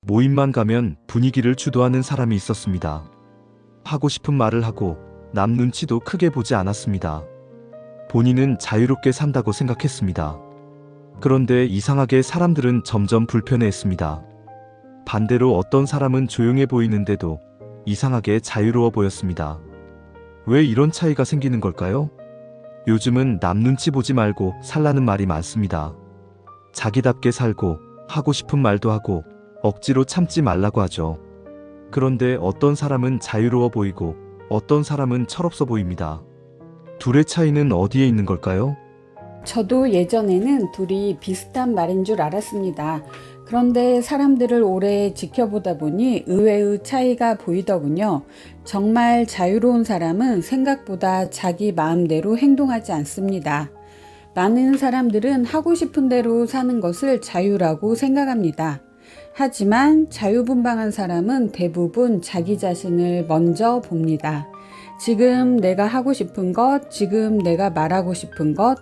모임만 가면 분위기를 주도하는 사람이 있었습니다. 하고 싶은 말을 하고 남 눈치도 크게 보지 않았습니다. 본인은 자유롭게 산다고 생각했습니다. 그런데 이상하게 사람들은 점점 불편해했습니다. 반대로 어떤 사람은 조용해 보이는데도 이상하게 자유로워 보였습니다. 왜 이런 차이가 생기는 걸까요? 요즘은 남 눈치 보지 말고 살라는 말이 많습니다. 자기답게 살고 하고 싶은 말도 하고 억지로 참지 말라고 하죠. 그런데 어떤 사람은 자유로워 보이고 어떤 사람은 철없어 보입니다. 둘의 차이는 어디에 있는 걸까요? 저도 예전에는 둘이 비슷한 말인 줄 알았습니다. 그런데 사람들을 오래 지켜보다 보니 의외의 차이가 보이더군요. 정말 자유로운 사람은 생각보다 자기 마음대로 행동하지 않습니다. 많은 사람들은 하고 싶은 대로 사는 것을 자유라고 생각합니다. 하지만 자유분방한 사람은 대부분 자기 자신을 먼저 봅니다. 지금 내가 하고 싶은 것, 지금 내가 말하고 싶은 것,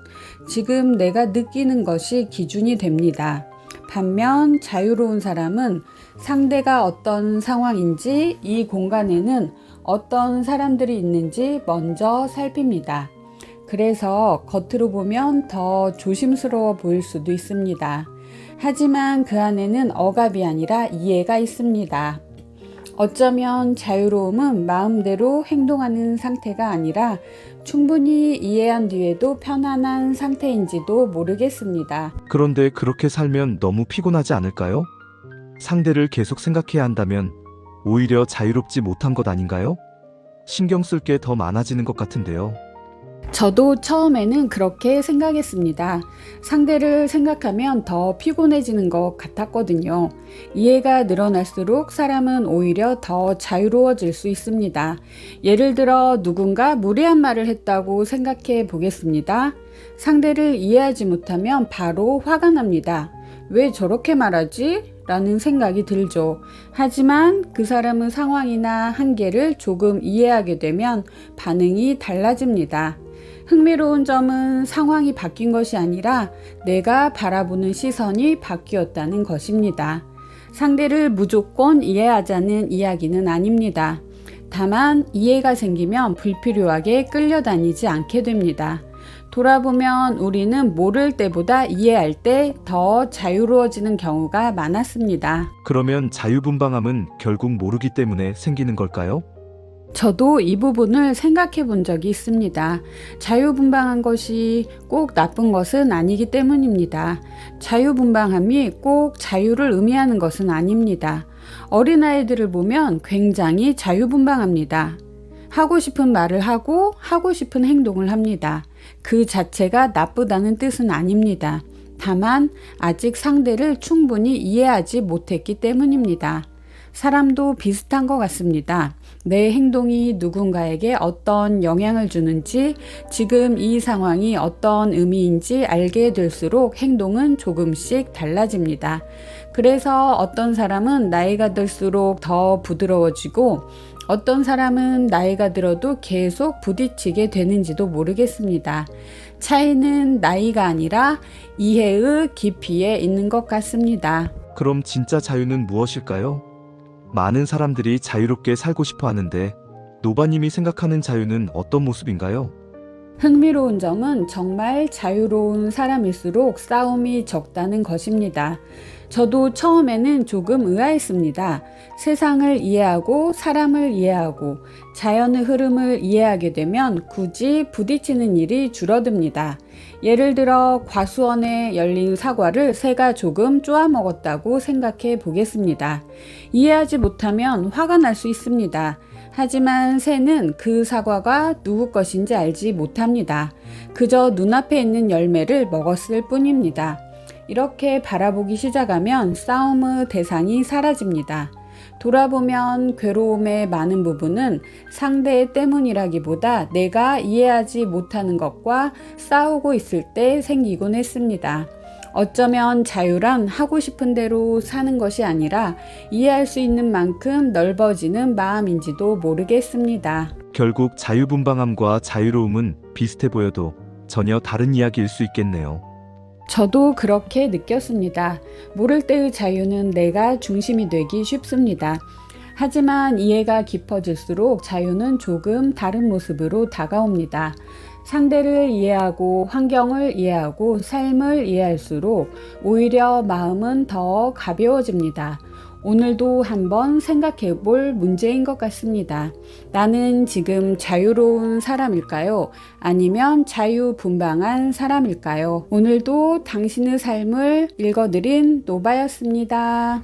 지금 내가 느끼는 것이 기준이 됩니다. 반면 자유로운 사람은 상대가 어떤 상황인지, 이 공간에는 어떤 사람들이 있는지 먼저 살핍니다. 그래서 겉으로 보면 더 조심스러워 보일 수도 있습니다. 하지만 그 안에는 억압이 아니라 이해가 있습니다. 어쩌면 자유로움은 마음대로 행동하는 상태가 아니라 충분히 이해한 뒤에도 편안한 상태인지도 모르겠습니다. 그런데 그렇게 살면 너무 피곤하지 않을까요? 상대를 계속 생각해야 한다면 오히려 자유롭지 못한 것 아닌가요? 신경 쓸 게 더 많아지는 것 같은데요. 저도 처음에는 그렇게 생각했습니다. 상대를 생각하면 더 피곤해지는 것 같았거든요. 이해가 늘어날수록 사람은 오히려 더 자유로워질 수 있습니다. 예를 들어 누군가 무례한 말을 했다고 생각해 보겠습니다. 상대를 이해하지 못하면 바로 화가 납니다. 왜 저렇게 말하지? 라는 생각이 들죠. 하지만 그 사람의 상황이나 한계를 조금 이해하게 되면 반응이 달라집니다. 흥미로운 점은 상황이 바뀐 것이 아니라 내가 바라보는 시선이 바뀌었다는 것입니다. 상대를 무조건 이해하자는 이야기는 아닙니다. 다만 이해가 생기면 불필요하게 끌려다니지 않게 됩니다. 돌아보면 우리는 모를 때보다 이해할 때 더 자유로워지는 경우가 많았습니다. 그러면 자유분방함은 결국 모르기 때문에 생기는 걸까요? 저도 이 부분을 생각해 본 적이 있습니다. 자유분방한 것이 꼭 나쁜 것은 아니기 때문입니다. 자유분방함이 꼭 자유를 의미하는 것은 아닙니다. 어린아이들을 보면 굉장히 자유분방합니다. 하고 싶은 말을 하고 하고 싶은 행동을 합니다. 그 자체가 나쁘다는 뜻은 아닙니다. 다만 아직 상대를 충분히 이해하지 못했기 때문입니다. 사람도 비슷한 것 같습니다. 내 행동이 누군가에게 어떤 영향을 주는지, 지금 이 상황이 어떤 의미인지 알게 될수록 행동은 조금씩 달라집니다. 그래서 어떤 사람은 나이가 들수록 더 부드러워지고 어떤 사람은 나이가 들어도 계속 부딪히게 되는지도 모르겠습니다. 차이는 나이가 아니라 이해의 깊이에 있는 것 같습니다. 그럼 진짜 자유는 무엇일까요? 많은 사람들이 자유롭게 살고 싶어 하는데 노바님이 생각하는 자유는 어떤 모습인가요? 흥미로운 점은 정말 자유로운 사람일수록 싸움이 적다는 것입니다. 저도 처음에는 조금 의아했습니다. 세상을 이해하고 사람을 이해하고 자연의 흐름을 이해하게 되면 굳이 부딪히는 일이 줄어듭니다. 예를 들어 과수원에 열린 사과를 새가 조금 쪼아 먹었다고 생각해 보겠습니다. 이해하지 못하면 화가 날 수 있습니다. 하지만 새는 그 사과가 누구 것인지 알지 못합니다. 그저 눈앞에 있는 열매를 먹었을 뿐입니다. 이렇게 바라보기 시작하면 싸움의 대상이 사라집니다. 돌아보면 괴로움의 많은 부분은 상대 때문이라기보다 내가 이해하지 못하는 것과 싸우고 있을 때 생기곤 했습니다. 어쩌면 자유란 하고 싶은 대로 사는 것이 아니라 이해할 수 있는 만큼 넓어지는 마음인지도 모르겠습니다. 결국 자유분방함과 자유로움은 비슷해 보여도 전혀 다른 이야기일 수 있겠네요. 저도 그렇게 느꼈습니다. 모를 때의 자유는 내가 중심이 되기 쉽습니다. 하지만 이해가 깊어질수록 자유는 조금 다른 모습으로 다가옵니다. 상대를 이해하고 환경을 이해하고 삶을 이해할수록 오히려 마음은 더 가벼워집니다. 오늘도 한번 생각해 볼 문제인 것 같습니다. 나는 지금 자유로운 사람일까요? 아니면 자유분방한 사람일까요? 오늘도 당신의 삶을 읽어드린 노바였습니다.